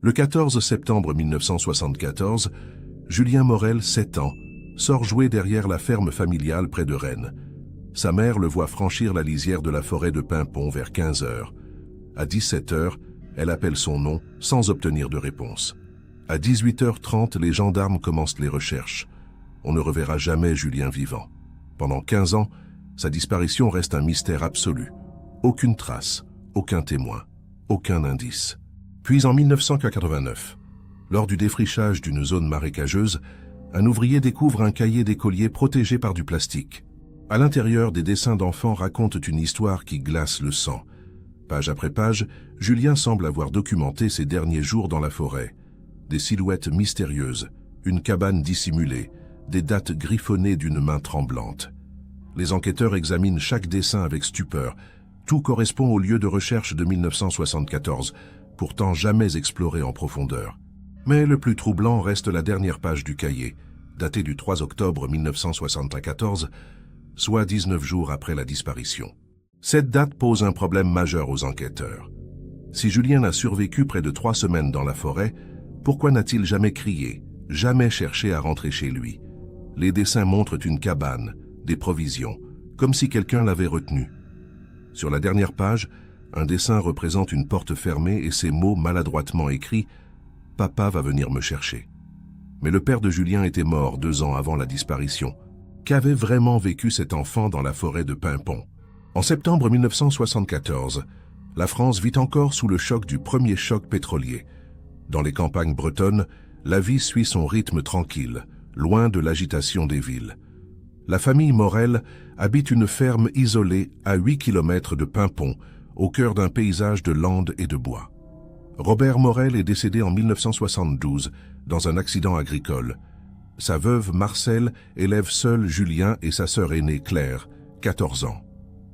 Le 14 septembre 1974, Julien Morel, 7 ans, sort jouer derrière la ferme familiale près de Rennes. Sa mère le voit franchir la lisière de la forêt de Paimpont vers 15 heures. À 17 heures, elle appelle son nom sans obtenir de réponse. À 18h30, les gendarmes commencent les recherches. On ne reverra jamais Julien vivant. Pendant 15 ans, sa disparition reste un mystère absolu. Aucune trace, aucun témoin, aucun indice. Puis en 1989, lors du défrichage d'une zone marécageuse, un ouvrier découvre un cahier d'écolier protégé par du plastique. À l'intérieur, des dessins d'enfants racontent une histoire qui glace le sang. Page après page, Julien semble avoir documenté ses derniers jours dans la forêt. Des silhouettes mystérieuses, une cabane dissimulée, des dates griffonnées d'une main tremblante. Les enquêteurs examinent chaque dessin avec stupeur. Tout correspond au lieu de recherche de 1974, pourtant jamais exploré en profondeur. Mais le plus troublant reste la dernière page du cahier, datée du 3 octobre 1974, soit 19 jours après la disparition. Cette date pose un problème majeur aux enquêteurs. Si Julien a survécu près de 3 semaines dans la forêt, pourquoi n'a-t-il jamais crié, jamais cherché à rentrer chez lui? Les dessins montrent une cabane, des provisions, comme si quelqu'un l'avait retenu. Sur la dernière page, un dessin représente une porte fermée et ces mots maladroitement écrits « Papa va venir me chercher ». Mais le père de Julien était mort 2 ans avant la disparition. Qu'avait vraiment vécu cet enfant dans la forêt de Paimpont? En septembre 1974, la France vit encore sous le choc du premier choc pétrolier. Dans les campagnes bretonnes, la vie suit son rythme tranquille, loin de l'agitation des villes. La famille Morel habite une ferme isolée à 8 km de Paimpont, au cœur d'un paysage de landes et de bois. Robert Morel est décédé en 1972 dans un accident agricole. Sa veuve Marcelle élève seule Julien et sa sœur aînée Claire, 14 ans.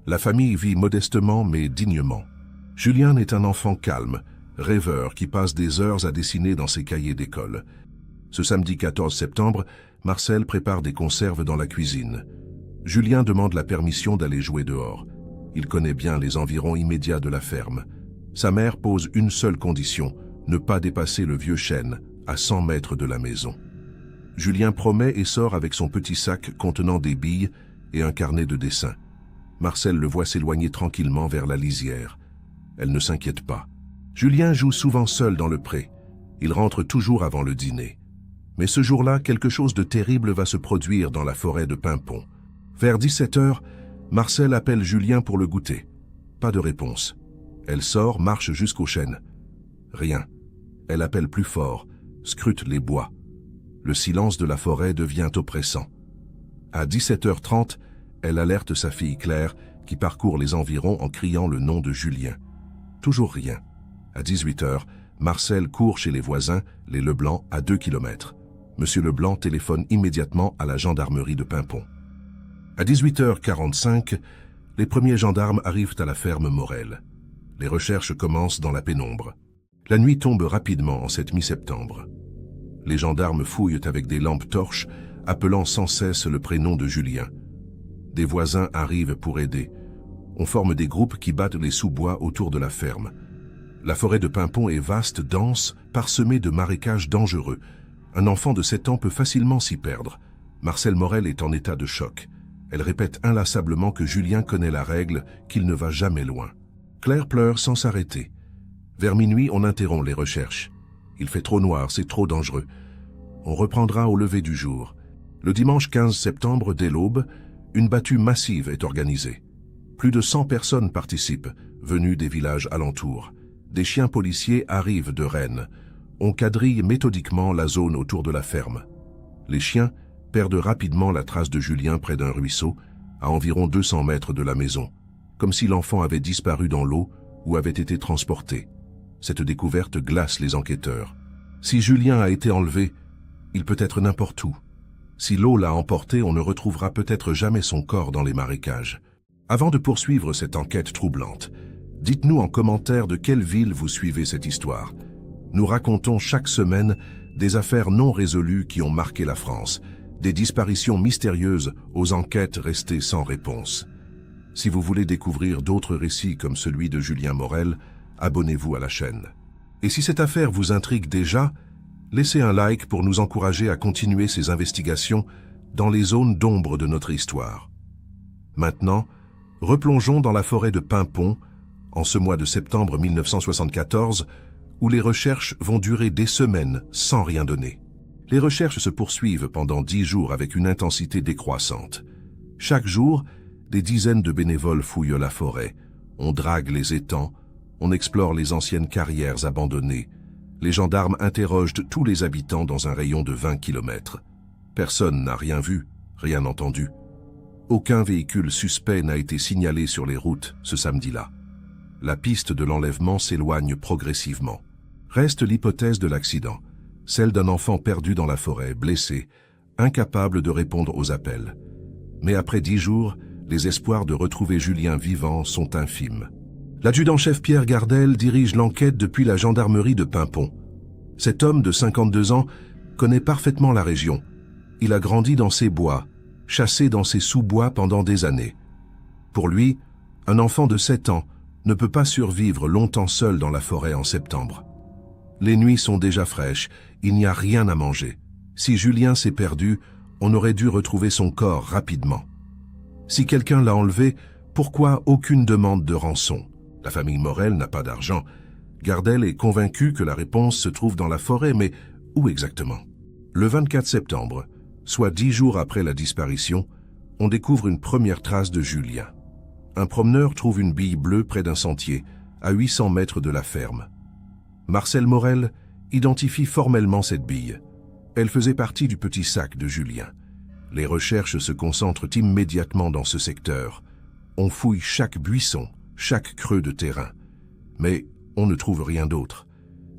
La famille vit modestement mais dignement. Julien est un enfant calme, rêveur qui passe des heures à dessiner dans ses cahiers d'école. Ce samedi 14 septembre, Marcel prépare des conserves dans la cuisine. Julien demande la permission d'aller jouer dehors. Il connaît bien les environs immédiats de la ferme. Sa mère pose une seule condition, ne pas dépasser le vieux chêne, à 100 mètres de la maison. Julien promet et sort avec son petit sac contenant des billes et un carnet de dessin. Marcel le voit s'éloigner tranquillement vers la lisière. Elle ne s'inquiète pas. Julien joue souvent seul dans le pré. Il rentre toujours avant le dîner. Mais ce jour-là, quelque chose de terrible va se produire dans la forêt de Paimpont. Vers 17 heures, Marcel appelle Julien pour le goûter. Pas de réponse. Elle sort, marche jusqu'au chêne. Rien. Elle appelle plus fort, scrute les bois. Le silence de la forêt devient oppressant. À 17h30, elle alerte sa fille Claire, qui parcourt les environs en criant le nom de Julien. Toujours rien. À 18h, Marcel court chez les voisins, les Leblanc, à 2 km. Monsieur Leblanc téléphone immédiatement à la gendarmerie de Paimpont. À 18h45, les premiers gendarmes arrivent à la ferme Morel. Les recherches commencent dans la pénombre. La nuit tombe rapidement en cette mi-septembre. Les gendarmes fouillent avec des lampes torches, appelant sans cesse le prénom de Julien. Des voisins arrivent pour aider. On forme des groupes qui battent les sous-bois autour de la ferme. La forêt de Paimpont est vaste, dense, parsemée de marécages dangereux. Un enfant de 7 ans peut facilement s'y perdre. Marcel Morel est en état de choc. Elle répète inlassablement que Julien connaît la règle, qu'il ne va jamais loin. Claire pleure sans s'arrêter. Vers minuit, on interrompt les recherches. Il fait trop noir, c'est trop dangereux. On reprendra au lever du jour. Le dimanche 15 septembre, dès l'aube, une battue massive est organisée. Plus de 100 personnes participent, venues des villages alentours. Des chiens policiers arrivent de Rennes. On quadrille méthodiquement la zone autour de la ferme. Les chiens perdent rapidement la trace de Julien près d'un ruisseau, à environ 200 mètres de la maison, comme si l'enfant avait disparu dans l'eau ou avait été transporté. Cette découverte glace les enquêteurs. Si Julien a été enlevé, il peut être n'importe où. Si l'eau l'a emporté, on ne retrouvera peut-être jamais son corps dans les marécages. Avant de poursuivre cette enquête troublante, dites-nous en commentaire de quelle ville vous suivez cette histoire. Nous racontons chaque semaine des affaires non résolues qui ont marqué la France, des disparitions mystérieuses aux enquêtes restées sans réponse. Si vous voulez découvrir d'autres récits comme celui de Julien Morel, abonnez-vous à la chaîne. Et si cette affaire vous intrigue déjà, laissez un like pour nous encourager à continuer ces investigations dans les zones d'ombre de notre histoire. Maintenant, replongeons dans la forêt de Paimpont, en ce mois de septembre 1974, où les recherches vont durer des semaines sans rien donner. Les recherches se poursuivent pendant 10 jours avec une intensité décroissante. Chaque jour, des dizaines de bénévoles fouillent la forêt. On drague les étangs, on explore les anciennes carrières abandonnées. Les gendarmes interrogent tous les habitants dans un rayon de 20 km. Personne n'a rien vu, rien entendu. Aucun véhicule suspect n'a été signalé sur les routes ce samedi-là. La piste de l'enlèvement s'éloigne progressivement. Reste l'hypothèse de l'accident, celle d'un enfant perdu dans la forêt, blessé, incapable de répondre aux appels. Mais après 10 jours, les espoirs de retrouver Julien vivant sont infimes. L'adjudant-chef Pierre Gardel dirige l'enquête depuis la gendarmerie de Paimpont. Cet homme de 52 ans connaît parfaitement la région. Il a grandi dans ces bois, chassé dans ces sous-bois pendant des années. Pour lui, un enfant de 7 ans ne peut pas survivre longtemps seul dans la forêt en septembre. Les nuits sont déjà fraîches, il n'y a rien à manger. Si Julien s'est perdu, on aurait dû retrouver son corps rapidement. Si quelqu'un l'a enlevé, pourquoi aucune demande de rançon? La famille Morel n'a pas d'argent. Gardel est convaincu que la réponse se trouve dans la forêt, mais où exactement? Le 24 septembre, soit 10 jours après la disparition, on découvre une première trace de Julien. Un promeneur trouve une bille bleue près d'un sentier, à 800 mètres de la ferme. Marcel Morel identifie formellement cette bille. Elle faisait partie du petit sac de Julien. Les recherches se concentrent immédiatement dans ce secteur. On fouille chaque buisson, chaque creux de terrain. Mais on ne trouve rien d'autre.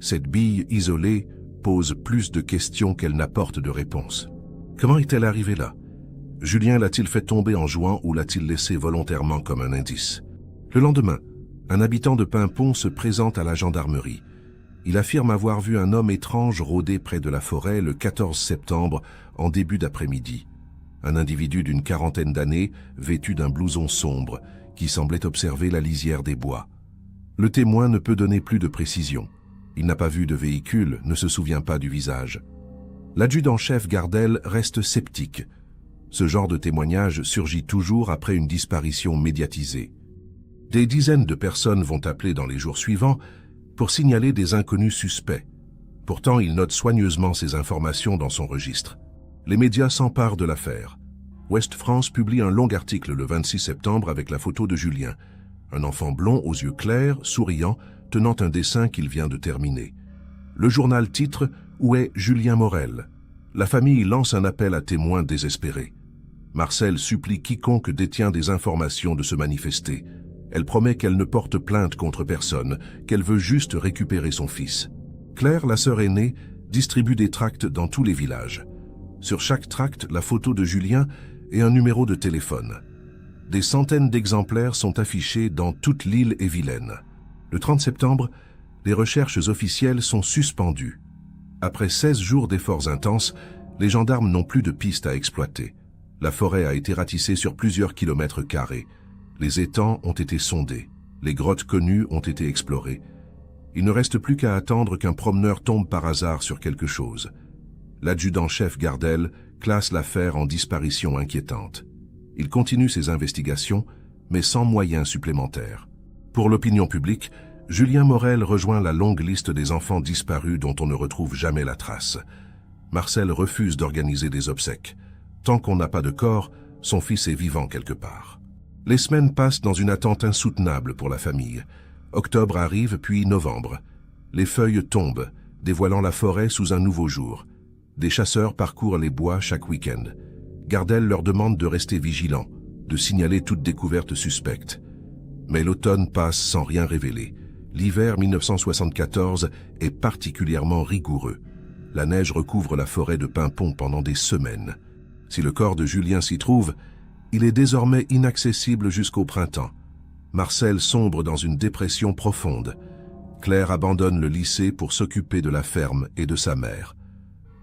Cette bille isolée pose plus de questions qu'elle n'apporte de réponses. Comment est-elle arrivée là? Julien l'a-t-il fait tomber en jouant ou l'a-t-il laissé volontairement comme un indice? Le lendemain, un habitant de Paimpont se présente à la gendarmerie. Il affirme avoir vu un homme étrange rôder près de la forêt le 14 septembre en début d'après-midi. Un individu d'une quarantaine d'années, vêtu d'un blouson sombre, qui semblait observer la lisière des bois. Le témoin ne peut donner plus de précision. Il n'a pas vu de véhicule, ne se souvient pas du visage. L'adjudant-chef Gardel reste sceptique. Ce genre de témoignage surgit toujours après une disparition médiatisée. Des dizaines de personnes vont appeler dans les jours suivants pour signaler des inconnus suspects. Pourtant, il note soigneusement ces informations dans son registre. Les médias s'emparent de l'affaire. Ouest France publie un long article le 26 septembre avec la photo de Julien, un enfant blond aux yeux clairs, souriant, tenant un dessin qu'il vient de terminer. Le journal titre « Où est Julien Morel ?» La famille lance un appel à témoins désespérés. Marcel supplie quiconque détient des informations de se manifester. Elle promet qu'elle ne porte plainte contre personne, qu'elle veut juste récupérer son fils. Claire, la sœur aînée, distribue des tracts dans tous les villages. Sur chaque tract, la photo de Julien et un numéro de téléphone. Des centaines d'exemplaires sont affichés dans toute l'île et Vilaine. Le 30 septembre, les recherches officielles sont suspendues. Après 16 jours d'efforts intenses, les gendarmes n'ont plus de pistes à exploiter. La forêt a été ratissée sur plusieurs kilomètres carrés. Les étangs ont été sondés. Les grottes connues ont été explorées. Il ne reste plus qu'à attendre qu'un promeneur tombe par hasard sur quelque chose. L'adjudant-chef Gardel classe l'affaire en disparition inquiétante. Il continue ses investigations, mais sans moyens supplémentaires. Pour l'opinion publique, Julien Morel rejoint la longue liste des enfants disparus dont on ne retrouve jamais la trace. Marcel refuse d'organiser des obsèques. Tant qu'on n'a pas de corps, son fils est vivant quelque part. Les semaines passent dans une attente insoutenable pour la famille. Octobre arrive, puis novembre. Les feuilles tombent, dévoilant la forêt sous un nouveau jour. Des chasseurs parcourent les bois chaque week-end. Gardel leur demande de rester vigilants, de signaler toute découverte suspecte. Mais l'automne passe sans rien révéler. L'hiver 1974 est particulièrement rigoureux. La neige recouvre la forêt de Paimpont pendant des semaines. Si le corps de Julien s'y trouve, il est désormais inaccessible jusqu'au printemps. Marcel sombre dans une dépression profonde. Claire abandonne le lycée pour s'occuper de la ferme et de sa mère.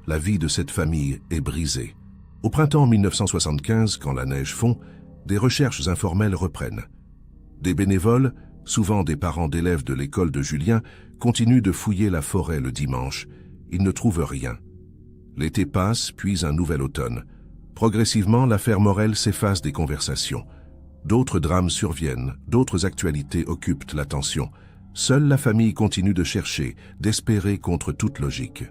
La vie de cette famille est brisée. Au printemps 1975, quand la neige fond, des recherches informelles reprennent. Des bénévoles, Souvent des parents d'élèves de l'école de Julien continuent de fouiller la forêt le dimanche. Ils ne trouvent rien. L'été passe, puis un nouvel automne. Progressivement, l'affaire Morel s'efface des conversations. D'autres drames surviennent, d'autres actualités occupent l'attention. Seule la famille continue de chercher, d'espérer contre toute logique.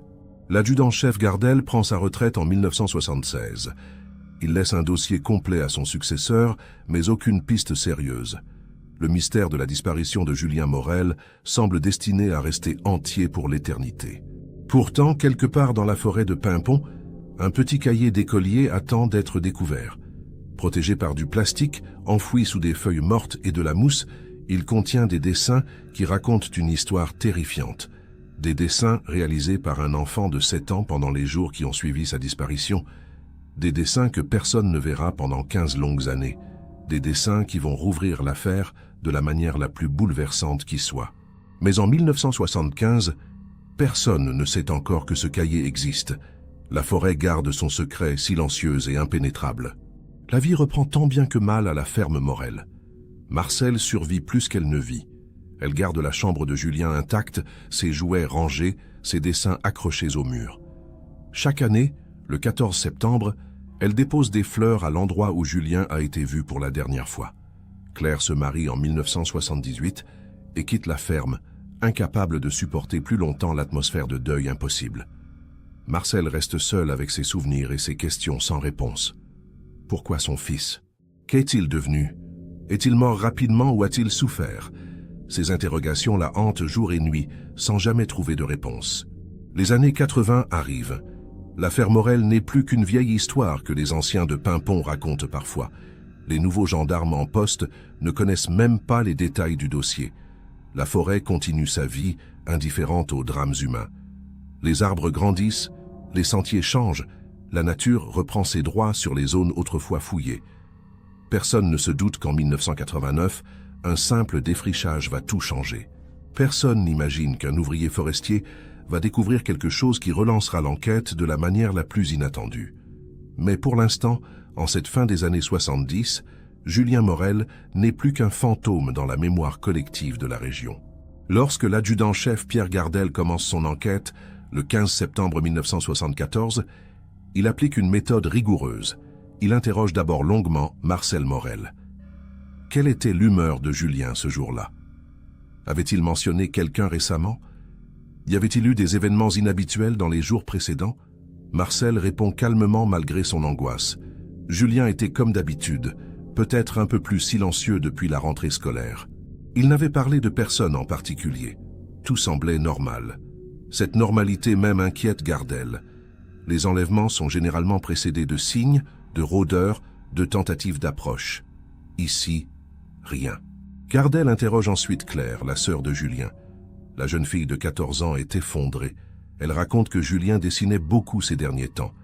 L'adjudant-chef Gardel prend sa retraite en 1976. Il laisse un dossier complet à son successeur, mais aucune piste sérieuse. Le mystère de la disparition de Julien Morel semble destiné à rester entier pour l'éternité. Pourtant, quelque part dans la forêt de Paimpont, un petit cahier d'écolier attend d'être découvert. Protégé par du plastique, enfoui sous des feuilles mortes et de la mousse, il contient des dessins qui racontent une histoire terrifiante. Des dessins réalisés par un enfant de 7 ans pendant les jours qui ont suivi sa disparition. Des dessins que personne ne verra pendant 15 longues années. Des dessins qui vont rouvrir l'affaire de la manière la plus bouleversante qui soit. Mais en 1975, personne ne sait encore que ce cahier existe. La forêt garde son secret silencieuse et impénétrable. La vie reprend tant bien que mal à la ferme Morel. Marcel survit plus qu'elle ne vit. Elle garde la chambre de Julien intacte, ses jouets rangés, ses dessins accrochés au mur. Chaque année, le 14 septembre, elle dépose des fleurs à l'endroit où Julien a été vu pour la dernière fois. Claire se marie en 1978 et quitte la ferme, incapable de supporter plus longtemps l'atmosphère de deuil impossible. Marcel reste seul avec ses souvenirs et ses questions sans réponse. Pourquoi son fils? Qu'est-il devenu? Est-il mort rapidement ou a-t-il souffert? Ces interrogations la hantent jour et nuit, sans jamais trouver de réponse. Les années 80 arrivent. L'affaire Morel n'est plus qu'une vieille histoire que les anciens de Paimpont racontent parfois. Les nouveaux gendarmes en poste ne connaissent même pas les détails du dossier. La forêt continue sa vie, indifférente aux drames humains. Les arbres grandissent, les sentiers changent, la nature reprend ses droits sur les zones autrefois fouillées. Personne ne se doute qu'en 1989, un simple défrichage va tout changer. Personne n'imagine qu'un ouvrier forestier va découvrir quelque chose qui relancera l'enquête de la manière la plus inattendue. Mais pour l'instant, en cette fin des années 70, Julien Morel n'est plus qu'un fantôme dans la mémoire collective de la région. Lorsque l'adjudant-chef Pierre Gardel commence son enquête, le 15 septembre 1974, il applique une méthode rigoureuse. Il interroge d'abord longuement Marcel Morel. Quelle était l'humeur de Julien ce jour-là? Avait-il mentionné quelqu'un récemment? Y avait-il eu des événements inhabituels dans les jours précédents? Marcel répond calmement malgré son angoisse. Julien était comme d'habitude, peut-être un peu plus silencieux depuis la rentrée scolaire. Il n'avait parlé de personne en particulier. Tout semblait normal. Cette normalité même inquiète Gardel. Les enlèvements sont généralement précédés de signes, de rôdeurs, de tentatives d'approche. Ici, rien. Gardel interroge ensuite Claire, la sœur de Julien. La jeune fille de 14 ans est effondrée. Elle raconte que Julien dessinait beaucoup ces derniers temps.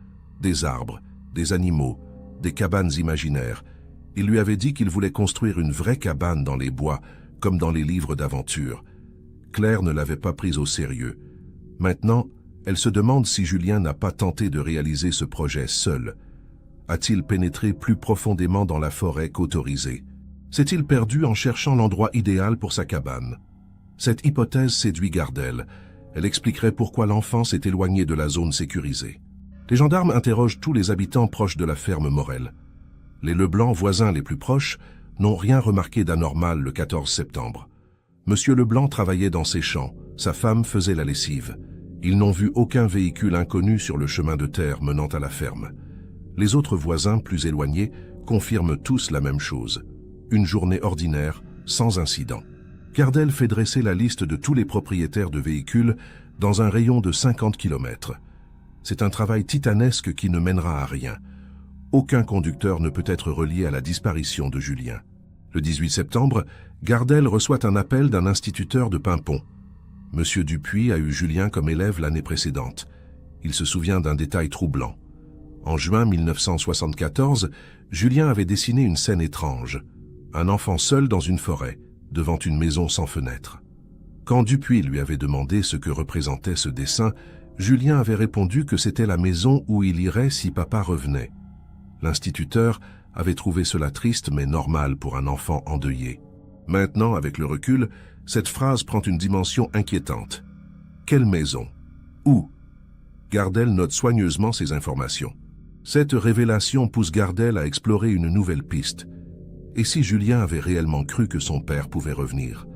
Des arbres, des animaux, des cabanes imaginaires. Il lui avait dit qu'il voulait construire une vraie cabane dans les bois, comme dans les livres d'aventure. Claire ne l'avait pas prise au sérieux. Maintenant, elle se demande si Julien n'a pas tenté de réaliser ce projet seul. A-t-il pénétré plus profondément dans la forêt qu'autorisé? S'est-il perdu en cherchant l'endroit idéal pour sa cabane? Cette hypothèse séduit Gardel. Elle expliquerait pourquoi l'enfant s'est éloigné de la zone sécurisée. Les gendarmes interrogent tous les habitants proches de la ferme Morel. Les Leblanc, voisins les plus proches, n'ont rien remarqué d'anormal le 14 septembre. Monsieur Leblanc travaillait dans ses champs, sa femme faisait la lessive. Ils n'ont vu aucun véhicule inconnu sur le chemin de terre menant à la ferme. Les autres voisins, plus éloignés, confirment tous la même chose. Une journée ordinaire, sans incident. Gardel fait dresser la liste de tous les propriétaires de véhicules dans un rayon de 50 km. C'est un travail titanesque qui ne mènera à rien. Aucun conducteur ne peut être relié à la disparition de Julien. Le 18 septembre, Gardel reçoit un appel d'un instituteur de Paimpont. Monsieur Dupuis a eu Julien comme élève l'année précédente. Il se souvient d'un détail troublant. En juin 1974, Julien avait dessiné une scène étrange. Un enfant seul dans une forêt, devant une maison sans fenêtre. Quand Dupuis lui avait demandé ce que représentait ce dessin, Julien avait répondu que c'était la maison où il irait si papa revenait. L'instituteur avait trouvé cela triste mais normal pour un enfant endeuillé. Maintenant, avec le recul, cette phrase prend une dimension inquiétante. Quelle maison? Où? Gardel note soigneusement ces informations. Cette révélation pousse Gardel à explorer une nouvelle piste. Et si Julien avait réellement cru que son père pouvait revenir?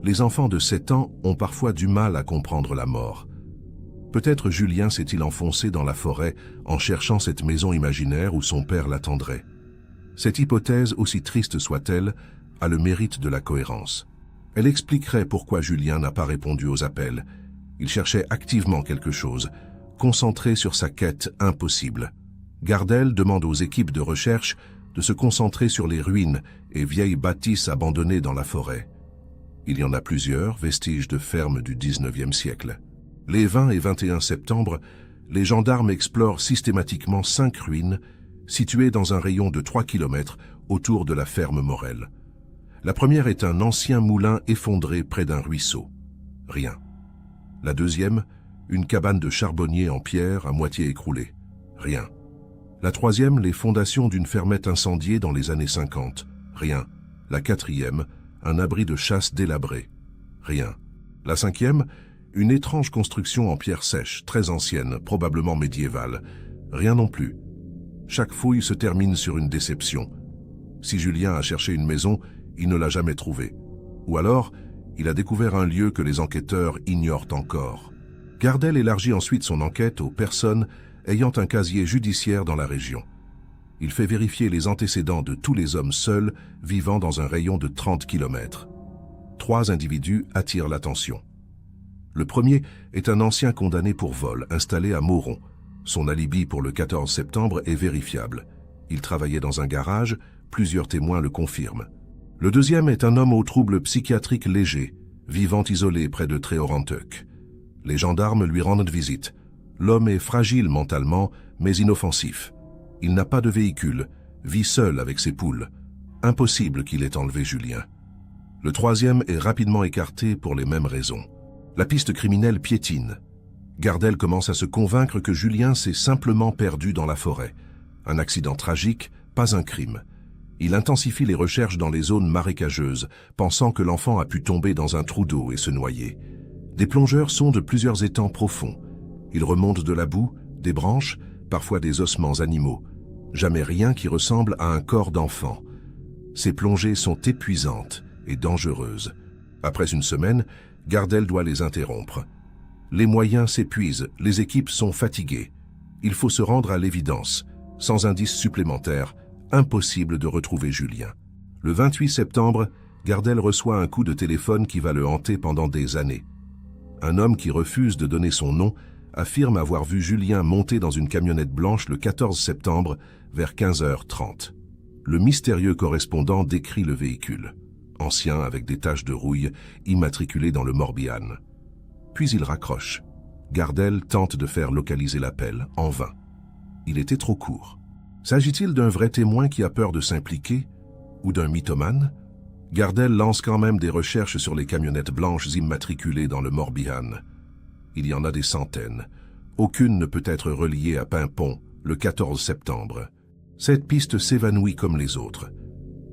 Les enfants de 7 ans ont parfois du mal à comprendre la mort. Peut-être Julien s'est-il enfoncé dans la forêt en cherchant cette maison imaginaire où son père l'attendrait. Cette hypothèse, aussi triste soit-elle, a le mérite de la cohérence. Elle expliquerait pourquoi Julien n'a pas répondu aux appels. Il cherchait activement quelque chose, concentré sur sa quête impossible. Gardel demande aux équipes de recherche de se concentrer sur les ruines et vieilles bâtisses abandonnées dans la forêt. Il y en a plusieurs, vestiges de fermes du 19e siècle. Les 20 et 21 septembre, les gendarmes explorent systématiquement 5 ruines situées dans un rayon de 3 km autour de la ferme Morel. La première est un ancien moulin effondré près d'un ruisseau. Rien. La deuxième, une cabane de charbonnier en pierre à moitié écroulée. Rien. La troisième, les fondations d'une fermette incendiée dans les années 50. Rien. La quatrième, un abri de chasse délabré. Rien. La cinquième, une étrange construction en pierre sèche, très ancienne, probablement médiévale. Rien non plus. Chaque fouille se termine sur une déception. Si Julien a cherché une maison, il ne l'a jamais trouvée. Ou alors, il a découvert un lieu que les enquêteurs ignorent encore. Gardel élargit ensuite son enquête aux personnes ayant un casier judiciaire dans la région. Il fait vérifier les antécédents de tous les hommes seuls vivant dans un rayon de 30 km. 3 individus attirent l'attention. Le premier est un ancien condamné pour vol installé à Mauron. Son alibi pour le 14 septembre est vérifiable. Il travaillait dans un garage, plusieurs témoins le confirment. Le deuxième est un homme aux troubles psychiatriques légers, vivant isolé près de Tréoranteuc. Les gendarmes lui rendent visite. L'homme est fragile mentalement, mais inoffensif. Il n'a pas de véhicule, vit seul avec ses poules. Impossible qu'il ait enlevé Julien. Le troisième est rapidement écarté pour les mêmes raisons. La piste criminelle piétine. Gardel commence à se convaincre que Julien s'est simplement perdu dans la forêt. Un accident tragique, pas un crime. Il intensifie les recherches dans les zones marécageuses, pensant que l'enfant a pu tomber dans un trou d'eau et se noyer. Des plongeurs sondent plusieurs étangs profonds. Ils remontent de la boue, des branches, parfois des ossements animaux. Jamais rien qui ressemble à un corps d'enfant. Ces plongées sont épuisantes et dangereuses. Après une semaine, Gardel doit les interrompre. Les moyens s'épuisent, les équipes sont fatiguées. Il faut se rendre à l'évidence. Sans indice supplémentaire, impossible de retrouver Julien. Le 28 septembre, Gardel reçoit un coup de téléphone qui va le hanter pendant des années. Un homme qui refuse de donner son nom affirme avoir vu Julien monter dans une camionnette blanche le 14 septembre vers 15h30. Le mystérieux correspondant décrit le véhicule, ancien avec des taches de rouille, immatriculé dans le Morbihan. Puis il raccroche. Gardel tente de faire localiser l'appel, en vain. Il était trop court. S'agit-il d'un vrai témoin qui a peur de s'impliquer ou d'un mythomane? Gardel lance quand même des recherches sur les camionnettes blanches immatriculées dans le Morbihan. Il y en a des centaines. Aucune ne peut être reliée à Paimpont, le 14 septembre. Cette piste s'évanouit comme les autres.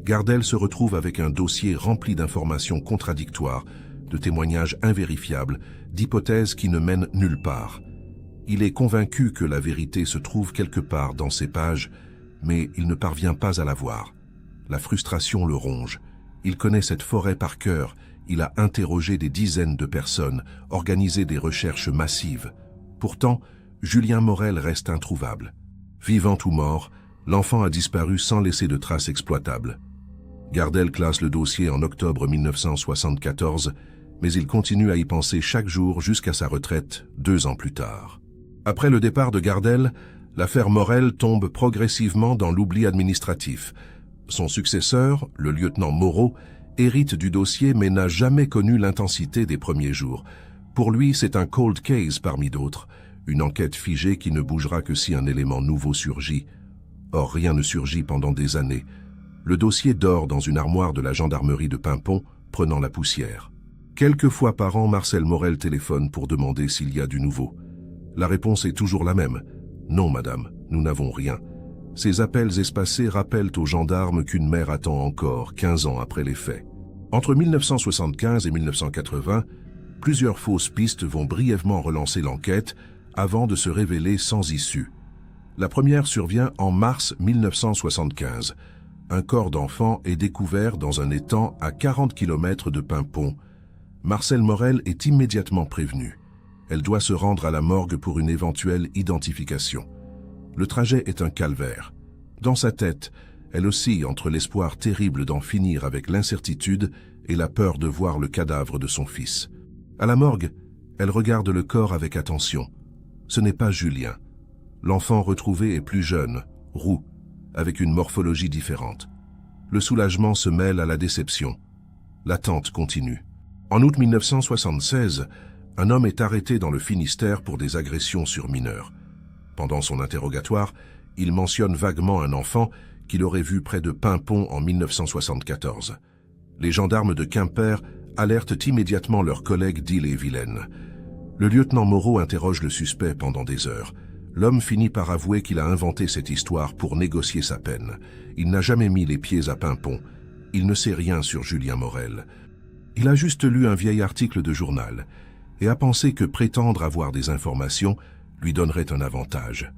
Gardel se retrouve avec un dossier rempli d'informations contradictoires, de témoignages invérifiables, d'hypothèses qui ne mènent nulle part. Il est convaincu que la vérité se trouve quelque part dans ces pages, mais il ne parvient pas à la voir. La frustration le ronge. Il connaît cette forêt par cœur. Il a interrogé des dizaines de personnes, organisé des recherches massives. Pourtant, Julien Morel reste introuvable. Vivant ou mort, l'enfant a disparu sans laisser de traces exploitables. Gardel classe le dossier en octobre 1974, mais il continue à y penser chaque jour jusqu'à sa retraite 2 ans plus tard. Après le départ de Gardel, l'affaire Morel tombe progressivement dans l'oubli administratif. Son successeur, le lieutenant Moreau, hérite du dossier mais n'a jamais connu l'intensité des premiers jours. Pour lui, c'est un cold case parmi d'autres, une enquête figée qui ne bougera que si un élément nouveau surgit. Or, rien ne surgit pendant des années. Le dossier dort dans une armoire de la gendarmerie de Paimpont, prenant la poussière. Quelques fois par an, Marcel Morel téléphone pour demander s'il y a du nouveau. La réponse est toujours la même. « Non, madame, nous n'avons rien. » Ces appels espacés rappellent aux gendarmes qu'une mère attend encore, 15 ans après les faits. Entre 1975 et 1980, plusieurs fausses pistes vont brièvement relancer l'enquête avant de se révéler sans issue. La première survient en mars 1975. Un corps d'enfant est découvert dans un étang à 40 km de Paimpont. Marcelle Morel est immédiatement prévenue. Elle doit se rendre à la morgue pour une éventuelle identification. Le trajet est un calvaire. Dans sa tête, elle oscille entre l'espoir terrible d'en finir avec l'incertitude et la peur de voir le cadavre de son fils. À la morgue, elle regarde le corps avec attention. Ce n'est pas Julien. L'enfant retrouvé est plus jeune, roux, avec une morphologie différente. Le soulagement se mêle à la déception. L'attente continue. En août 1976, un homme est arrêté dans le Finistère pour des agressions sur mineurs. Pendant son interrogatoire, il mentionne vaguement un enfant qu'il aurait vu près de Paimpont en 1974. Les gendarmes de Quimper alertent immédiatement leurs collègues d'Ille-et-Vilaine. Le lieutenant Moreau interroge le suspect pendant des heures. L'homme finit par avouer qu'il a inventé cette histoire pour négocier sa peine. Il n'a jamais mis les pieds à Paimpont. Il ne sait rien sur Julien Morel. Il a juste lu un vieil article de journal et a pensé que prétendre avoir des informations lui donnerait un avantage.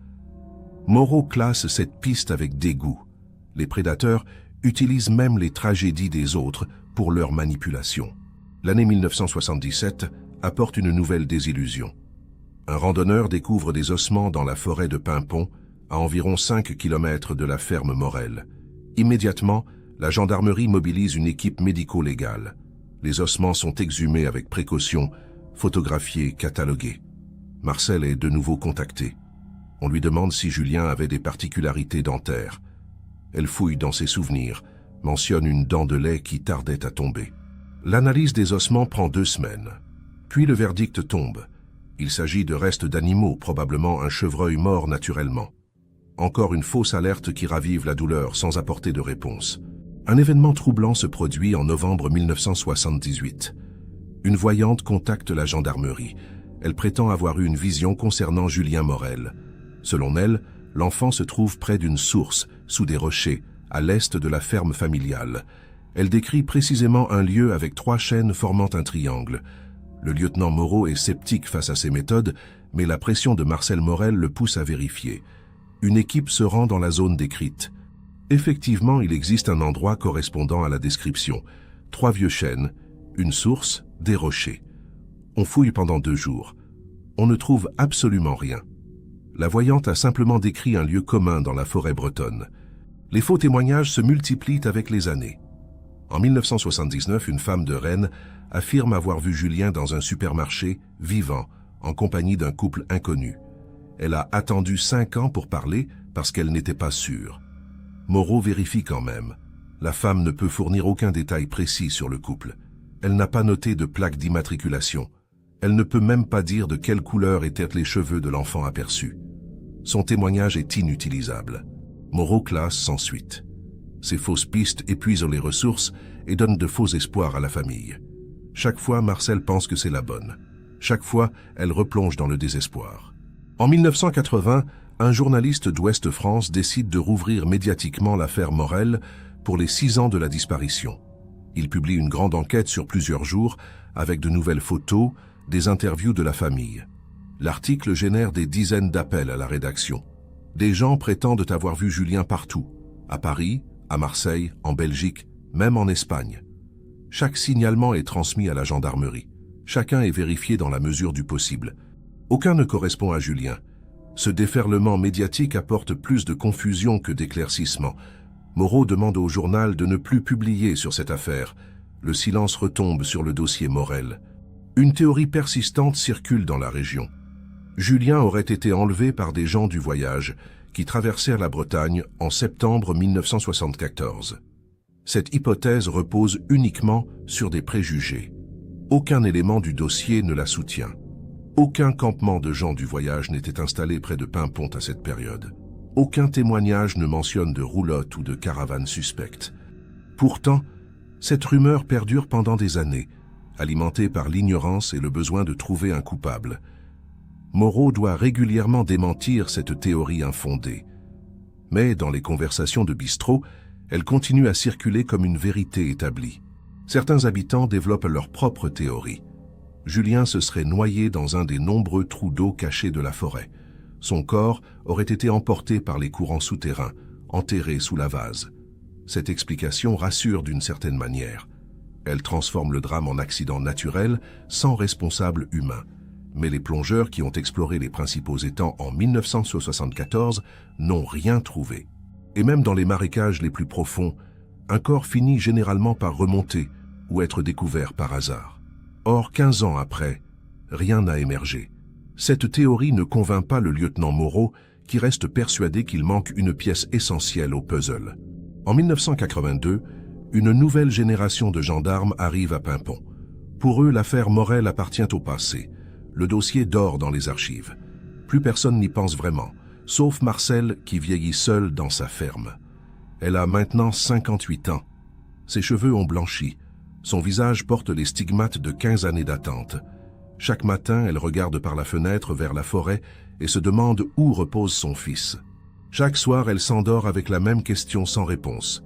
Moreau classe cette piste avec dégoût. Les prédateurs utilisent même les tragédies des autres pour leur manipulation. L'année 1977 apporte une nouvelle désillusion. Un randonneur découvre des ossements dans la forêt de Paimpont, à environ 5 km de la ferme Morel. Immédiatement, la gendarmerie mobilise une équipe médico-légale. Les ossements sont exhumés avec précaution, photographiés, catalogués. Marcel est de nouveau contactée. On lui demande si Julien avait des particularités dentaires. Elle fouille dans ses souvenirs, mentionne une dent de lait qui tardait à tomber. L'analyse des ossements prend 2 semaines. Puis le verdict tombe. Il s'agit de restes d'animaux, probablement un chevreuil mort naturellement. Encore une fausse alerte qui ravive la douleur sans apporter de réponse. Un événement troublant se produit en novembre 1978. Une voyante contacte la gendarmerie. Elle prétend avoir eu une vision concernant Julien Morel. Selon elle, l'enfant se trouve près d'une source, sous des rochers, à l'est de la ferme familiale. Elle décrit précisément un lieu avec 3 chaînes formant un triangle. Le lieutenant Moreau est sceptique face à ces méthodes, mais la pression de Marcelle Morel le pousse à vérifier. Une équipe se rend dans la zone décrite. Effectivement, il existe un endroit correspondant à la description. 3 vieux chênes, une source, des rochers. On fouille pendant 2 jours. On ne trouve absolument rien. La voyante a simplement décrit un lieu commun dans la forêt bretonne. Les faux témoignages se multiplient avec les années. En 1979, une femme de Rennes affirme avoir vu Julien dans un supermarché, vivant, en compagnie d'un couple inconnu. Elle a attendu 5 ans pour parler parce qu'elle n'était pas sûre. Moreau vérifie quand même. La femme ne peut fournir aucun détail précis sur le couple. Elle n'a pas noté de plaque d'immatriculation. Elle ne peut même pas dire de quelle couleur étaient les cheveux de l'enfant aperçu. Son témoignage est inutilisable. Moreau classe sans suite. Ces fausses pistes épuisent les ressources et donnent de faux espoirs à la famille. Chaque fois, Marcel pense que c'est la bonne. Chaque fois, elle replonge dans le désespoir. En 1980, un journaliste d'Ouest France décide de rouvrir médiatiquement l'affaire Morel pour les 6 ans de la disparition. Il publie une grande enquête sur plusieurs jours avec de nouvelles photos, des interviews de la famille. L'article génère des dizaines d'appels à la rédaction. Des gens prétendent avoir vu Julien partout, à Paris, à Marseille, en Belgique, même en Espagne. Chaque signalement est transmis à la gendarmerie. Chacun est vérifié dans la mesure du possible. Aucun ne correspond à Julien. Ce déferlement médiatique apporte plus de confusion que d'éclaircissement. Moreau demande au journal de ne plus publier sur cette affaire. Le silence retombe sur le dossier Morel. Une théorie persistante circule dans la région. Julien aurait été enlevé par des gens du voyage qui traversèrent la Bretagne en septembre 1974. Cette hypothèse repose uniquement sur des préjugés. Aucun élément du dossier ne la soutient. Aucun campement de gens du voyage n'était installé près de Paimpont à cette période. Aucun témoignage ne mentionne de roulotte ou de caravane suspecte. Pourtant, cette rumeur perdure pendant des années, alimentée par l'ignorance et le besoin de trouver un coupable. Moreau doit régulièrement démentir cette théorie infondée. Mais dans les conversations de bistrot, elle continue à circuler comme une vérité établie. Certains habitants développent leur propre théorie. Julien se serait noyé dans un des nombreux trous d'eau cachés de la forêt. Son corps aurait été emporté par les courants souterrains, enterré sous la vase. Cette explication rassure d'une certaine manière. Elle transforme le drame en accident naturel, sans responsable humain. Mais les plongeurs qui ont exploré les principaux étangs en 1974 n'ont rien trouvé. Et même dans les marécages les plus profonds, un corps finit généralement par remonter ou être découvert par hasard. Or, 15 ans après, rien n'a émergé. Cette théorie ne convainc pas le lieutenant Moreau, qui reste persuadé qu'il manque une pièce essentielle au puzzle. En 1982, une nouvelle génération de gendarmes arrive à Paimpont. Pour eux, l'affaire Morel appartient au passé. Le dossier dort dans les archives. Plus personne n'y pense vraiment, sauf Marcel qui vieillit seul dans sa ferme. Elle a maintenant 58 ans. Ses cheveux ont blanchi. Son visage porte les stigmates de 15 années d'attente. Chaque matin, elle regarde par la fenêtre vers la forêt et se demande où repose son fils. Chaque soir, elle s'endort avec la même question sans réponse.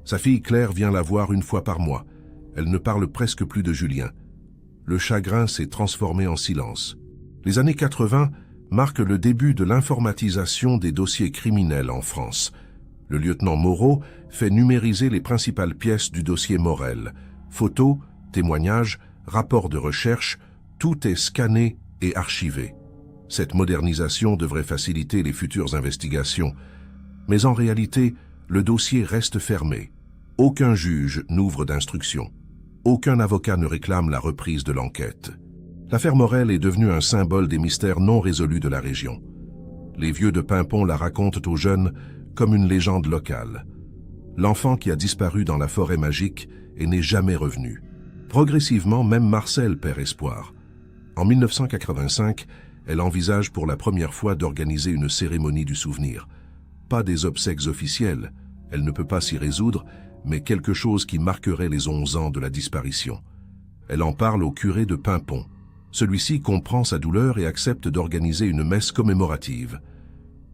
Sa fille Claire vient la voir une fois par mois. Elle ne parle presque plus de Julien. Le chagrin s'est transformé en silence. Les années 80 marquent le début de l'informatisation des dossiers criminels en France. Le lieutenant Moreau fait numériser les principales pièces du dossier Morel. Photos, témoignages, rapports de recherche, tout est scanné et archivé. Cette modernisation devrait faciliter les futures investigations. Mais en réalité, le dossier reste fermé. Aucun juge n'ouvre d'instruction. Aucun avocat ne réclame la reprise de l'enquête. L'affaire Morel est devenue un symbole des mystères non résolus de la région. Les vieux de Paimpont la racontent aux jeunes comme une légende locale. L'enfant qui a disparu dans la forêt magique et n'est jamais revenu. Progressivement, même Marcel perd espoir. En 1985, elle envisage pour la première fois d'organiser une cérémonie du souvenir. Pas des obsèques officielles, elle ne peut pas s'y résoudre, mais quelque chose qui marquerait les 11 ans de la disparition. Elle en parle au curé de Paimpont. Celui-ci comprend sa douleur et accepte d'organiser une messe commémorative.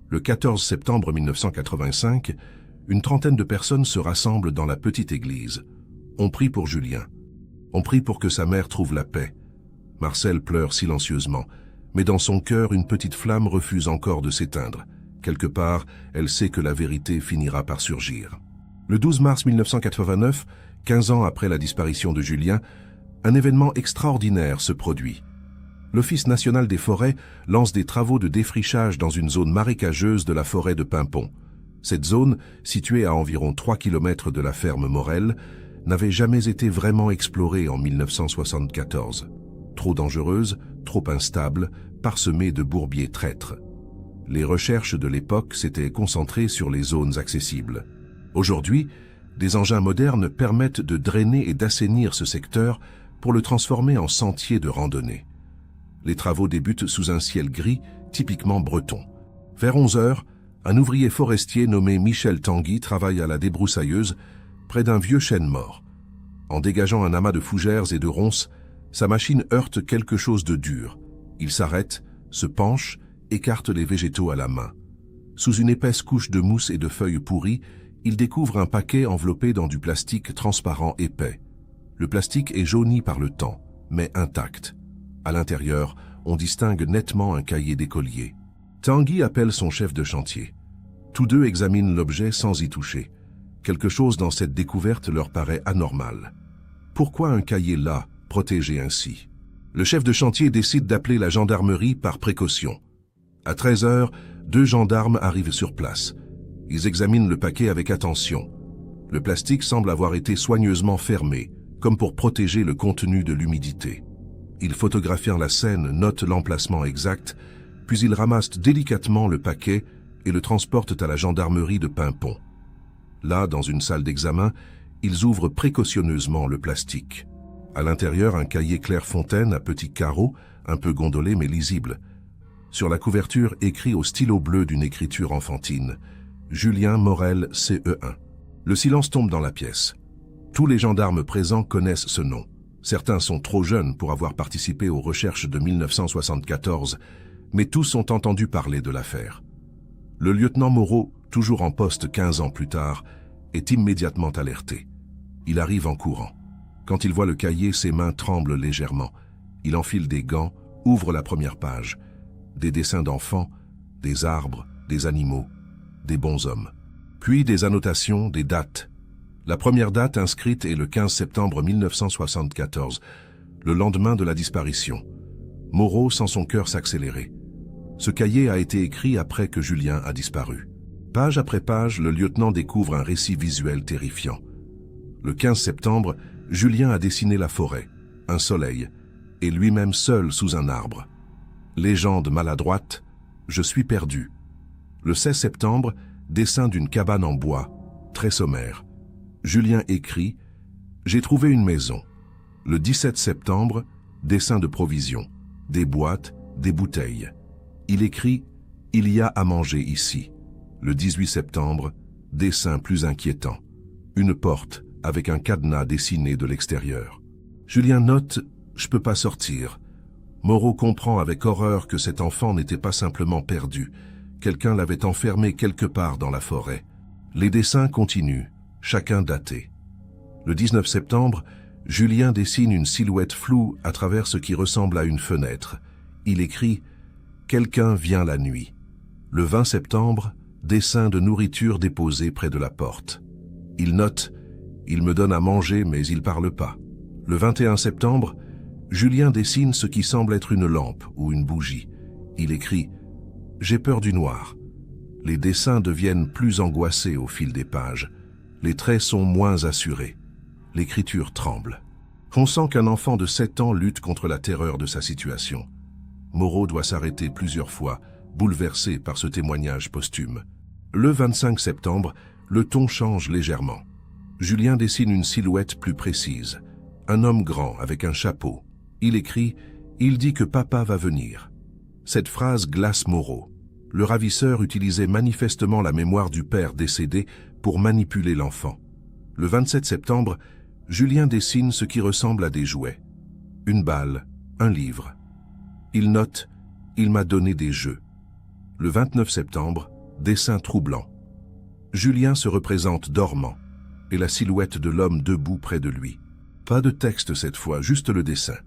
Le 14 septembre 1985, une trentaine de personnes se rassemblent dans la petite église. On prie pour Julien. On prie pour que sa mère trouve la paix. Marcel pleure silencieusement, mais dans son cœur, une petite flamme refuse encore de s'éteindre. Quelque part, elle sait que la vérité finira par surgir. Le 12 mars 1989, 15 ans après la disparition de Julien, un événement extraordinaire se produit. L'Office national des forêts lance des travaux de défrichage dans une zone marécageuse de la forêt de Paimpont. Cette zone, située à environ 3 km de la ferme Morel, n'avait jamais été vraiment explorée en 1974. Trop dangereuse, trop instable, parsemée de bourbiers traîtres. Les recherches de l'époque s'étaient concentrées sur les zones accessibles. Aujourd'hui, des engins modernes permettent de drainer et d'assainir ce secteur pour le transformer en sentier de randonnée. Les travaux débutent sous un ciel gris, typiquement breton. Vers 11 heures, un ouvrier forestier nommé Michel Tanguy travaille à la débroussailleuse près d'un vieux chêne mort. En dégageant un amas de fougères et de ronces, sa machine heurte quelque chose de dur. Il s'arrête, se penche, écarte les végétaux à la main. Sous une épaisse couche de mousse et de feuilles pourries, il découvre un paquet enveloppé dans du plastique transparent épais. Le plastique est jauni par le temps, mais intact. À l'intérieur, on distingue nettement un cahier d'écolier. Tanguy appelle son chef de chantier. Tous deux examinent l'objet sans y toucher. Quelque chose dans cette découverte leur paraît anormal. Pourquoi un cahier là, protégé ainsi? Le chef de chantier décide d'appeler la gendarmerie par précaution. À 13 heures, 2 gendarmes arrivent sur place. Ils examinent le paquet avec attention. Le plastique semble avoir été soigneusement fermé, comme pour protéger le contenu de l'humidité. Ils photographient la scène, notent l'emplacement exact, puis ils ramassent délicatement le paquet et le transportent à la gendarmerie de Paimpont. Là, dans une salle d'examen, ils ouvrent précautionneusement le plastique. À l'intérieur, un cahier Clairefontaine à petits carreaux, un peu gondolé mais lisible. Sur la couverture, écrit au stylo bleu d'une écriture enfantine, « Julien Morel, CE1 ». Le silence tombe dans la pièce. Tous les gendarmes présents connaissent ce nom. Certains sont trop jeunes pour avoir participé aux recherches de 1974, mais tous ont entendu parler de l'affaire. Le lieutenant Moreau, toujours en poste 15 ans plus tard, est immédiatement alerté. Il arrive en courant. Quand il voit le cahier, ses mains tremblent légèrement. Il enfile des gants, ouvre la première page. Des dessins d'enfants, des arbres, des animaux, des bonshommes. Puis des annotations, des dates. La première date inscrite est le 15 septembre 1974, le lendemain de la disparition. Moreau sent son cœur s'accélérer. Ce cahier a été écrit après que Julien a disparu. Page après page, le lieutenant découvre un récit visuel terrifiant. Le 15 septembre, Julien a dessiné la forêt, un soleil, et lui-même seul sous un arbre. Légende maladroite, je suis perdu. Le 16 septembre, dessin d'une cabane en bois, très sommaire. Julien écrit « J'ai trouvé une maison ». Le 17 septembre, dessin de provisions, des boîtes, des bouteilles. Il écrit « Il y a à manger ici ». Le 18 septembre, dessin plus inquiétant. Une porte avec un cadenas dessiné de l'extérieur. Julien note « Je peux pas sortir ». Moreau comprend avec horreur que cet enfant n'était pas simplement perdu. Quelqu'un l'avait enfermé quelque part dans la forêt. Les dessins continuent, chacun daté. Le 19 septembre, Julien dessine une silhouette floue à travers ce qui ressemble à une fenêtre. Il écrit « Quelqu'un vient la nuit ». Le 20 septembre, dessin de nourriture déposée près de la porte. Il note « Il me donne à manger mais il parle pas ». Le 21 septembre, Julien dessine ce qui semble être une lampe ou une bougie. Il écrit « J'ai peur du noir ». Les dessins deviennent plus angoissés au fil des pages. Les traits sont moins assurés. L'écriture tremble. On sent qu'un enfant de 7 ans lutte contre la terreur de sa situation. Moreau doit s'arrêter plusieurs fois, bouleversé par ce témoignage posthume. Le 25 septembre, le ton change légèrement. Julien dessine une silhouette plus précise. Un homme grand avec un chapeau. Il écrit « Il dit que papa va venir ». Cette phrase glace Moreau. Le ravisseur utilisait manifestement la mémoire du père décédé pour manipuler l'enfant. Le 27 septembre, Julien dessine ce qui ressemble à des jouets. Une balle, un livre. Il note « Il m'a donné des jeux ». Le 29 septembre, dessin troublant. Julien se représente dormant et la silhouette de l'homme debout près de lui. Pas de texte cette fois, juste le dessin.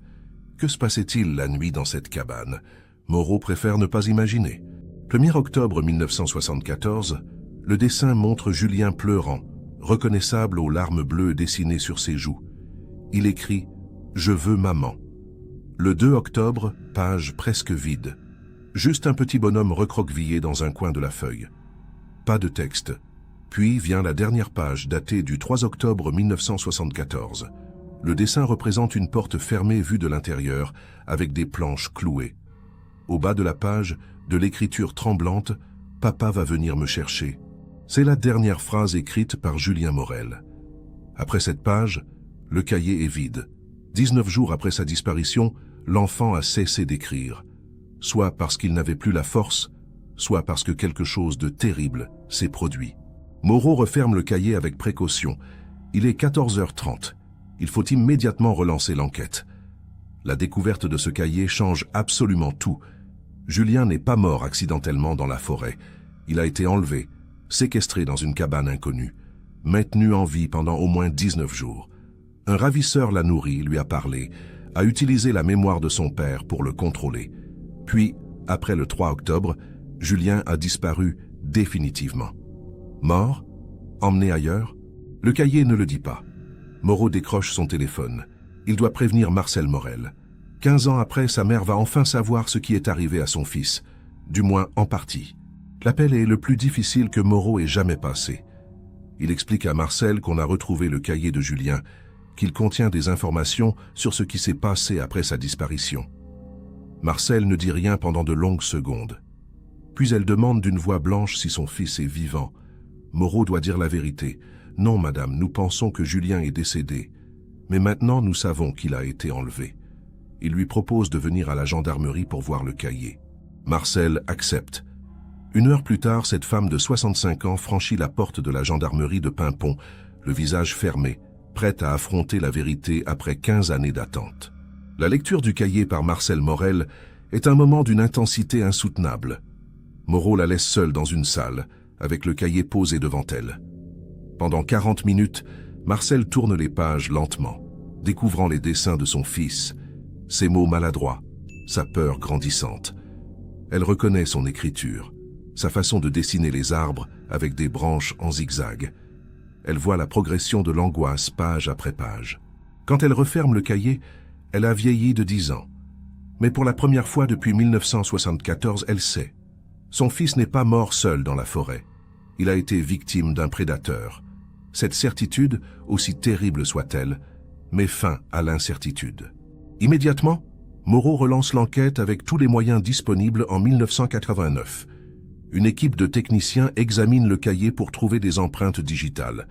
Que se passait-il la nuit dans cette cabane? Moreau préfère ne pas imaginer. 1er octobre 1974, le dessin montre Julien pleurant, reconnaissable aux larmes bleues dessinées sur ses joues. Il écrit « Je veux maman ». Le 2 octobre, page presque vide. Juste un petit bonhomme recroquevillé dans un coin de la feuille. Pas de texte. Puis vient la dernière page datée du 3 octobre 1974. Le dessin représente une porte fermée vue de l'intérieur avec des planches clouées. Au bas de la page, de l'écriture tremblante, « Papa va venir me chercher ». C'est la dernière phrase écrite par Julien Morel. Après cette page, le cahier est vide. 19 jours après sa disparition, l'enfant a cessé d'écrire, soit parce qu'il n'avait plus la force, soit parce que quelque chose de terrible s'est produit. Moreau referme le cahier avec précaution. Il est 14h30. Il faut immédiatement relancer l'enquête. La découverte de ce cahier change absolument tout. Julien n'est pas mort accidentellement dans la forêt. Il a été enlevé, séquestré dans une cabane inconnue, maintenu en vie pendant au moins 19 jours. Un ravisseur l'a nourri, lui a parlé, a utilisé la mémoire de son père pour le contrôler. Puis, après le 3 octobre, Julien a disparu définitivement. Mort? Emmené ailleurs? Le cahier ne le dit pas. Moreau décroche son téléphone. Il doit prévenir Marcel Morel. 15 ans après, sa mère va enfin savoir ce qui est arrivé à son fils, du moins en partie. L'appel est le plus difficile que Moreau ait jamais passé. Il explique à Marcel qu'on a retrouvé le cahier de Julien, qu'il contient des informations sur ce qui s'est passé après sa disparition. Marcel ne dit rien pendant de longues secondes. Puis elle demande d'une voix blanche si son fils est vivant. Moreau doit dire la vérité. « Non, madame, nous pensons que Julien est décédé. Mais maintenant, nous savons qu'il a été enlevé. » Il lui propose de venir à la gendarmerie pour voir le cahier. Marcel accepte. 1 heure plus tard, cette femme de 65 ans franchit la porte de la gendarmerie de Paimpont, le visage fermé, prête à affronter la vérité après 15 années d'attente. La lecture du cahier par Marcel Morel est un moment d'une intensité insoutenable. Moreau la laisse seule dans une salle, avec le cahier posé devant elle. Pendant 40 minutes, Marcel tourne les pages lentement. découvrant les dessins de son fils, ses mots maladroits, sa peur grandissante. Elle reconnaît son écriture, sa façon de dessiner les arbres avec des branches en zigzag. Elle voit la progression de l'angoisse page après page. Quand elle referme le cahier, elle a vieilli de 10 ans. Mais pour la première fois depuis 1974, elle sait. Son fils n'est pas mort seul dans la forêt. Il a été victime d'un prédateur. Cette certitude, aussi terrible soit-elle, met fin à l'incertitude. Immédiatement, Moreau relance l'enquête avec tous les moyens disponibles en 1989. Une équipe de techniciens examine le cahier pour trouver des empreintes digitales.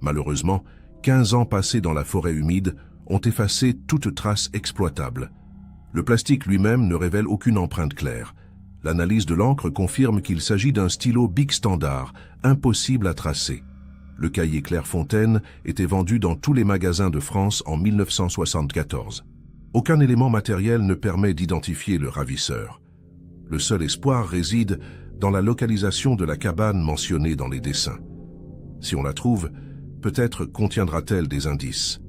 Malheureusement, 15 ans passés dans la forêt humide ont effacé toute trace exploitable. Le plastique lui-même ne révèle aucune empreinte claire. L'analyse de l'encre confirme qu'il s'agit d'un stylo Bic standard, impossible à tracer. Le cahier Clairefontaine était vendu dans tous les magasins de France en 1974. Aucun élément matériel ne permet d'identifier le ravisseur. Le seul espoir réside dans la localisation de la cabane mentionnée dans les dessins. Si on la trouve, peut-être contiendra-t-elle des indices.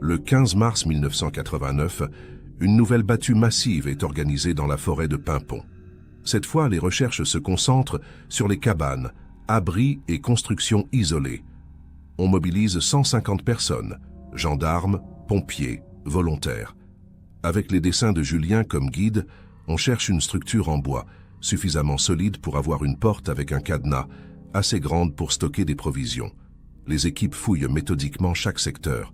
Le 15 mars 1989, une nouvelle battue massive est organisée dans la forêt de Paimpont. Cette fois, les recherches se concentrent sur les cabanes, abris et constructions isolées. On mobilise 150 personnes, gendarmes, pompiers, volontaires. Avec les dessins de Julien comme guide, on cherche une structure en bois, suffisamment solide pour avoir une porte avec un cadenas, assez grande pour stocker des provisions. Les équipes fouillent méthodiquement chaque secteur.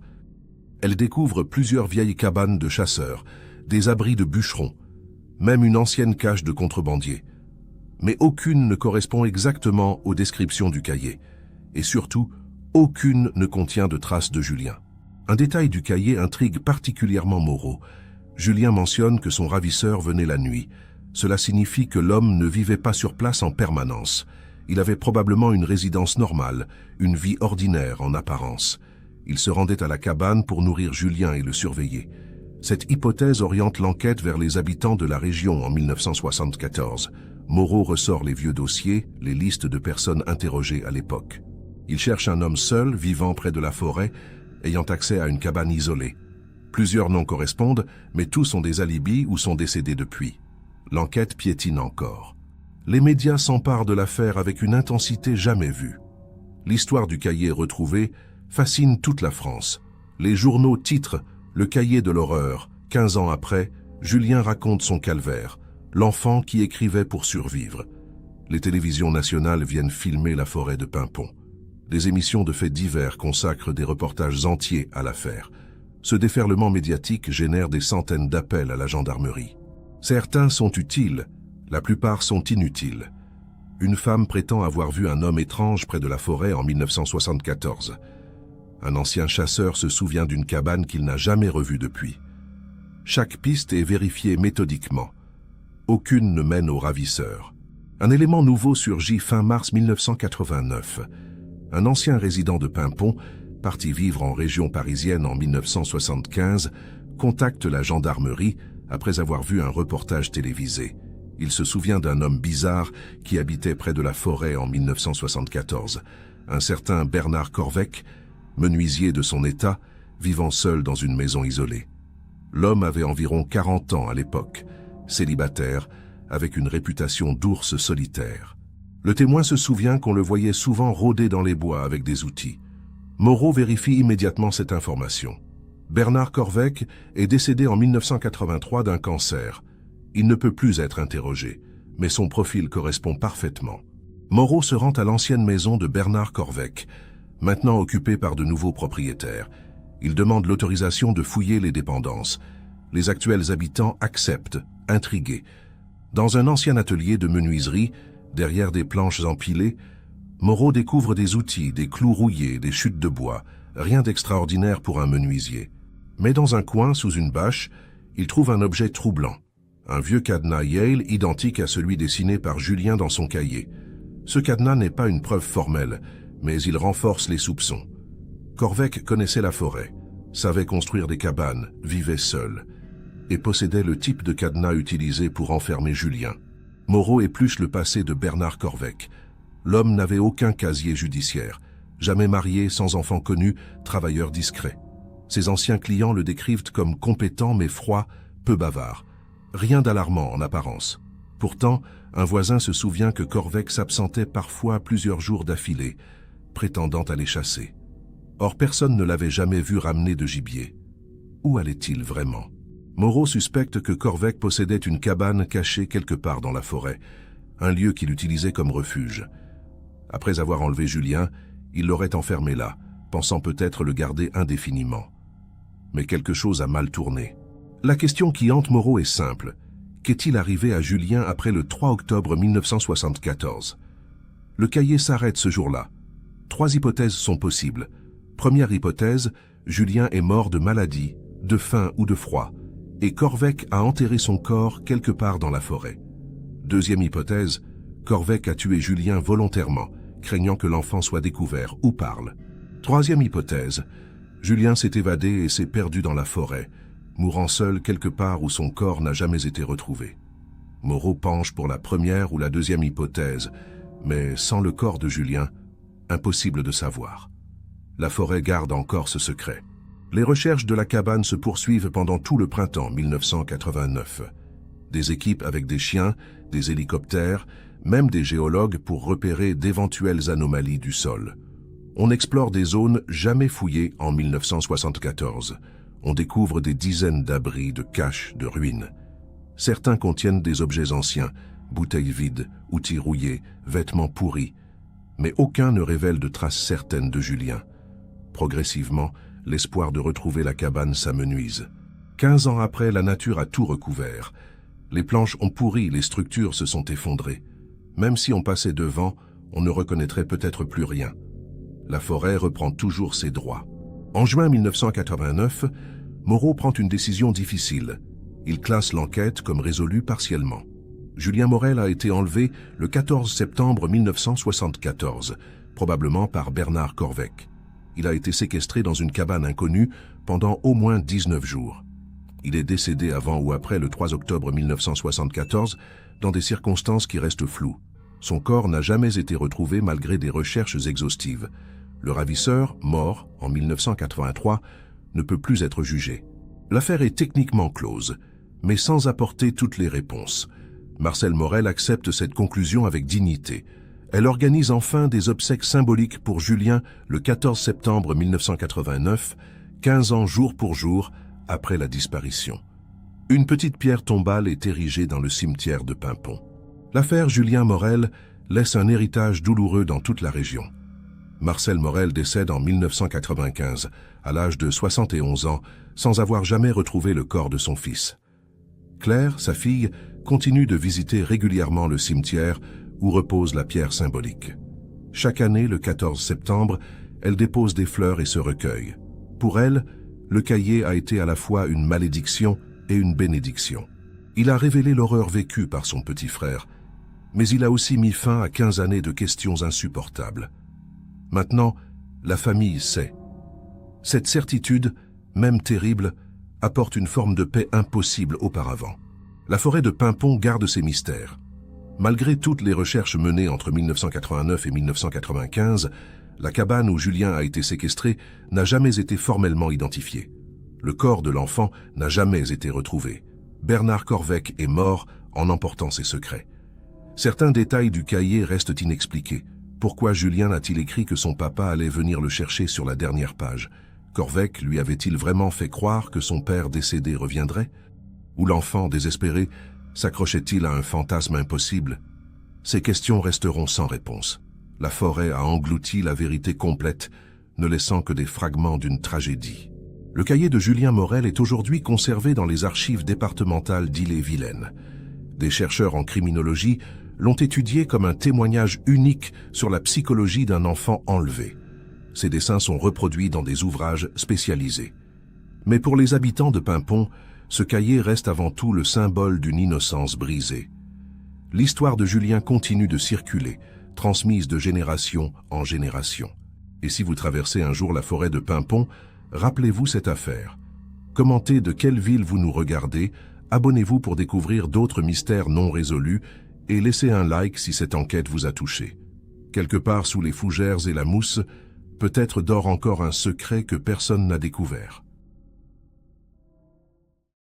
Elles découvrent plusieurs vieilles cabanes de chasseurs, des abris de bûcherons, même une ancienne cache de contrebandiers. Mais aucune ne correspond exactement aux descriptions du cahier. Et surtout, aucune ne contient de traces de Julien. Un détail du cahier intrigue particulièrement Moreau. Julien mentionne que son ravisseur venait la nuit. Cela signifie que l'homme ne vivait pas sur place en permanence. Il avait probablement une résidence normale, une vie ordinaire en apparence. Il se rendait à la cabane pour nourrir Julien et le surveiller. Cette hypothèse oriente l'enquête vers les habitants de la région en 1974. Moreau ressort les vieux dossiers, les listes de personnes interrogées à l'époque. Il cherche un homme seul, vivant près de la forêt, ayant accès à une cabane isolée. Plusieurs noms correspondent, mais tous ont des alibis ou sont décédés depuis. L'enquête piétine encore. Les médias s'emparent de l'affaire avec une intensité jamais vue. L'histoire du cahier retrouvé fascine toute la France. Les journaux titrent « Le cahier de l'horreur ». 15 ans après, Julien raconte son calvaire, l'enfant qui écrivait pour survivre. Les télévisions nationales viennent filmer la forêt de Paimpont. Des émissions de faits divers consacrent des reportages entiers à l'affaire. Ce déferlement médiatique génère des centaines d'appels à la gendarmerie. Certains sont utiles, la plupart sont inutiles. Une femme prétend avoir vu un homme étrange près de la forêt en 1974. Un ancien chasseur se souvient d'une cabane qu'il n'a jamais revue depuis. Chaque piste est vérifiée méthodiquement. Aucune ne mène au ravisseur. Un élément nouveau surgit fin mars 1989. Un ancien résident de Paimpont, parti vivre en région parisienne en 1975, contacte la gendarmerie après avoir vu un reportage télévisé. Il se souvient d'un homme bizarre qui habitait près de la forêt en 1974, un certain Bernard Corvec, menuisier de son état, vivant seul dans une maison isolée. L'homme avait environ 40 ans à l'époque, célibataire, avec une réputation d'ours solitaire. Le témoin se souvient qu'on le voyait souvent rôder dans les bois avec des outils. Moreau vérifie immédiatement cette information. Bernard Corvec est décédé en 1983 d'un cancer. Il ne peut plus être interrogé, mais son profil correspond parfaitement. Moreau se rend à l'ancienne maison de Bernard Corvec, maintenant occupée par de nouveaux propriétaires. Il demande l'autorisation de fouiller les dépendances. Les actuels habitants acceptent, intrigués. Dans un ancien atelier de menuiserie, derrière des planches empilées, Moreau découvre des outils, des clous rouillés, des chutes de bois, rien d'extraordinaire pour un menuisier. Mais dans un coin, sous une bâche, il trouve un objet troublant. Un vieux cadenas Yale identique à celui dessiné par Julien dans son cahier. Ce cadenas n'est pas une preuve formelle, mais il renforce les soupçons. Corvec connaissait la forêt, savait construire des cabanes, vivait seul, et possédait le type de cadenas utilisé pour enfermer Julien. Moreau épluche le passé de Bernard Corvec. L'homme n'avait aucun casier judiciaire, jamais marié, sans enfant connu, travailleur discret. Ses anciens clients le décrivent comme compétent mais froid, peu bavard. Rien d'alarmant en apparence. Pourtant, un voisin se souvient que Korvec s'absentait parfois plusieurs jours d'affilée, prétendant aller chasser. Or, personne ne l'avait jamais vu ramener de gibier. Où allait-il vraiment? Moreau suspecte que Korvec possédait une cabane cachée quelque part dans la forêt, un lieu qu'il utilisait comme refuge. Après avoir enlevé Julien, il l'aurait enfermé là, pensant peut-être le garder indéfiniment. Mais quelque chose a mal tourné. La question qui hante Moreau est simple. Qu'est-il arrivé à Julien après le 3 octobre 1974? Le cahier s'arrête ce jour-là. 3 hypothèses sont possibles. Première hypothèse, Julien est mort de maladie, de faim ou de froid, et Korvec a enterré son corps quelque part dans la forêt. Deuxième hypothèse, Korvec a tué Julien volontairement, craignant que l'enfant soit découvert ou parle. Troisième hypothèse, Julien s'est évadé et s'est perdu dans la forêt, mourant seul quelque part où son corps n'a jamais été retrouvé. Moreau penche pour la première ou la deuxième hypothèse, mais sans le corps de Julien, impossible de savoir. La forêt garde encore ce secret. Les recherches de la cabane se poursuivent pendant tout le printemps 1989. Des équipes avec des chiens, des hélicoptères, même des géologues pour repérer d'éventuelles anomalies du sol. On explore des zones jamais fouillées en 1974. On découvre des dizaines d'abris, de caches, de ruines. Certains contiennent des objets anciens, bouteilles vides, outils rouillés, vêtements pourris. Mais aucun ne révèle de traces certaines de Julien. Progressivement, l'espoir de retrouver la cabane s'amenuise. 15 ans après, la nature a tout recouvert. Les planches ont pourri, les structures se sont effondrées. Même si on passait devant, on ne reconnaîtrait peut-être plus rien. La forêt reprend toujours ses droits. En juin 1989, Moreau prend une décision difficile. Il classe l'enquête comme résolue partiellement. Julien Morel a été enlevé le 14 septembre 1974, probablement par Bernard Korvec. Il a été séquestré dans une cabane inconnue pendant au moins 19 jours. Il est décédé avant ou après le 3 octobre 1974 dans des circonstances qui restent floues. Son corps n'a jamais été retrouvé malgré des recherches exhaustives. Le ravisseur, mort en 1983, ne peut plus être jugé. L'affaire est techniquement close, mais sans apporter toutes les réponses. Marcel Morel accepte cette conclusion avec dignité. Elle organise enfin des obsèques symboliques pour Julien le 14 septembre 1989, 15 ans jour pour jour après la disparition. Une petite pierre tombale est érigée dans le cimetière de Paimpont. L'affaire Julien Morel laisse un héritage douloureux dans toute la région. Marcel Morel décède en 1995, à l'âge de 71 ans, sans avoir jamais retrouvé le corps de son fils. Claire, sa fille, continue de visiter régulièrement le cimetière où repose la pierre symbolique. Chaque année, le 14 septembre, elle dépose des fleurs et se recueille. Pour elle, le cahier a été à la fois une malédiction et une bénédiction. Il a révélé l'horreur vécue par son petit frère, mais il a aussi mis fin à 15 années de questions insupportables. Maintenant, la famille sait. Cette certitude, même terrible, apporte une forme de paix impossible auparavant. La forêt de Paimpont garde ses mystères. Malgré toutes les recherches menées entre 1989 et 1995, la cabane où Julien a été séquestré n'a jamais été formellement identifiée. Le corps de l'enfant n'a jamais été retrouvé. Bernard Korvec est mort en emportant ses secrets. Certains détails du cahier restent inexpliqués. Pourquoi Julien a-t-il écrit que son papa allait venir le chercher sur la dernière page? Korvec lui avait-il vraiment fait croire que son père décédé reviendrait? Ou l'enfant, désespéré, s'accrochait-il à un fantasme impossible? Ces questions resteront sans réponse. La forêt a englouti la vérité complète, ne laissant que des fragments d'une tragédie. Le cahier de Julien Morel est aujourd'hui conservé dans les archives départementales d'Ille-et-Vilaine. Des chercheurs en criminologie l'ont étudié comme un témoignage unique sur la psychologie d'un enfant enlevé. Ces dessins sont reproduits dans des ouvrages spécialisés. Mais pour les habitants de Paimpont, ce cahier reste avant tout le symbole d'une innocence brisée. L'histoire de Julien continue de circuler, transmise de génération en génération. Et si vous traversez un jour la forêt de Paimpont, rappelez-vous cette affaire. Commentez de quelle ville vous nous regardez, abonnez-vous pour découvrir d'autres mystères non résolus et laissez un like si cette enquête vous a touché. Quelque part sous les fougères et la mousse, peut-être dort encore un secret que personne n'a découvert.